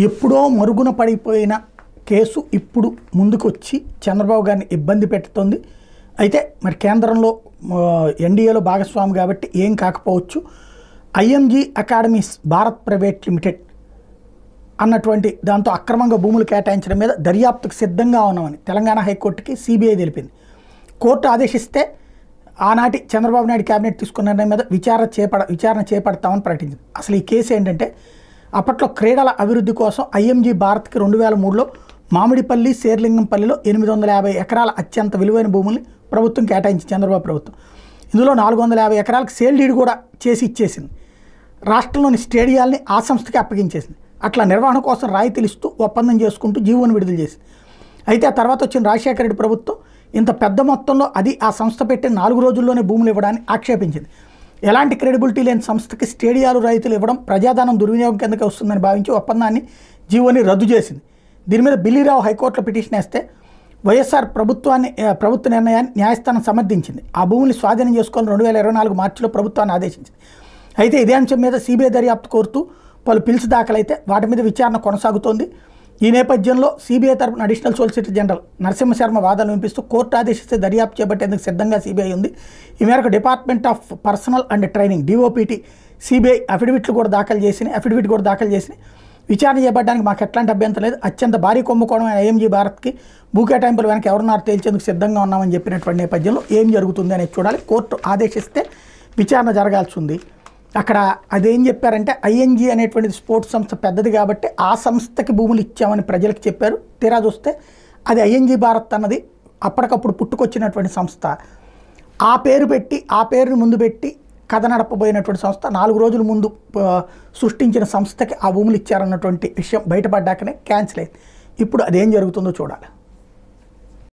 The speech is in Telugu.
ఎప్పుడో మరుగున పడిపోయిన కేసు ఇప్పుడు ముందుకొచ్చి చంద్రబాబు గారిని ఇబ్బంది పెడుతోంది. అయితే మరి కేంద్రంలో ఎన్డీఏలో భాగస్వామి కాబట్టి ఏం కాకపోవచ్చు. IMG academies Bharat private limited అన్నటువంటి దాంతో అక్రమంగా భూములు కేటాయించడం మీద దర్యాప్తుకు సిద్ధంగా ఉన్నామని తెలంగాణ హైకోర్టుకి సిబిఐ తెలిపింది. కోర్టు ఆదేశిస్తే ఆనాటి చంద్రబాబు నాయుడు కేబినెట్ తీసుకున్న నిర్ణయం మీద విచారణ చేపడతామని ప్రకటించింది. అసలు ఈ కేసు ఏంటంటే, అప్పట్లో క్రీడల అభివృద్ధి కోసం ఐఎంజీ భారత్కి 2003లో మామిడిపల్లి శేర్లింగంపల్లిలో 850 ఎకరాల అత్యంత విలువైన భూముల్ని ప్రభుత్వం కేటాయించింది. చంద్రబాబు ప్రభుత్వం ఇందులో 450 ఎకరాలకు సేల్ డీడ్ కూడా చేసి ఇచ్చేసింది. రాష్ట్రంలోని స్టేడియాల్ని ఆ సంస్థకి అప్పగించేసింది. అట్లా నిర్వహణ కోసం రాయితీలు ఇస్తూ ఒప్పందం చేసుకుంటూ జీవోను విడుదల చేసింది. అయితే ఆ తర్వాత వచ్చిన రాజశేఖర రెడ్డి ప్రభుత్వం ఇంత పెద్ద మొత్తంలో అది ఆ సంస్థ పెట్టిన 4 రోజుల్లోనే భూములు ఇవ్వడాన్ని ఆక్షేపించింది. ఎలాంటి క్రెడిబిలిటీ లేని సంస్థకి స్టేడియాలు రైతులు ఇవ్వడం ప్రజాధనం దుర్వినియోగం కిందకే వస్తుందని భావించి ఒప్పందాన్ని జీవోని రద్దు చేసింది. దీని మీద బిల్లీరావు హైకోర్టులో పిటిషన్ వేస్తే వైఎస్ఆర్ ప్రభుత్వ నిర్ణయాన్ని న్యాయస్థానం సమర్థించింది. ఆ భూముల్ని స్వాధీనం చేసుకోవాలని 2024 మార్చిలో ప్రభుత్వాన్ని ఆదేశించింది. అయితే ఇదే అంశం మీద సిబిఐ దర్యాప్తు కోరుతూ పలు పిల్స్ దాఖలైతే వాటి మీద విచారణ కొనసాగుతోంది. ఈ నేపథ్యంలో సిబిఐ తరపున అడిషనల్ సోలిసిటర్ జనరల్ నరసింహశర్మ వాదనలు వినిపిస్తూ కోర్టు ఆదేశిస్తే దర్యాప్తు చేపట్టేందుకు సిద్ధంగా సిబిఐ ఉంది. ఈ మేరకు department of personal and training DoPT CBI affidavit కూడా దాఖలు చేసి విచారణ చేపట్టడానికి మాకు ఎట్లాంటి అభ్యంతరం లేదు. అత్యంత భారీ కుంభకోణం ఐఎంజీ భారత్కి భూ కేటాయింపులు వెనక ఎవరున్నారు తేల్చేందుకు సిద్ధంగా ఉన్నామని చెప్పినటువంటి నేపథ్యంలో ఏం జరుగుతుంది అనేది చూడాలి. కోర్టు ఆదేశిస్తే విచారణ జరగాల్సి ఉంది. అక్కడ అదేం చెప్పారంటే, ఐఎన్జీ అనేటువంటిది స్పోర్ట్స్ సంస్థ పెద్దది కాబట్టి ఆ సంస్థకి భూములు ఇచ్చామని ప్రజలకు చెప్పారు. తీరా చూస్తే అది ఐఎన్జీ భారత్ అన్నది అప్పటికప్పుడు పుట్టుకొచ్చినటువంటి సంస్థ. ఆ పేరుని ముందు పెట్టి కథ నడపబోయినటువంటి సంస్థ 4 రోజుల ముందు సృష్టించిన సంస్థకి ఆ భూములు ఇచ్చారన్నటువంటి విషయం బయటపడ్డాకనే క్యాన్సిల్ అయింది. ఇప్పుడు అదేం జరుగుతుందో చూడాలి.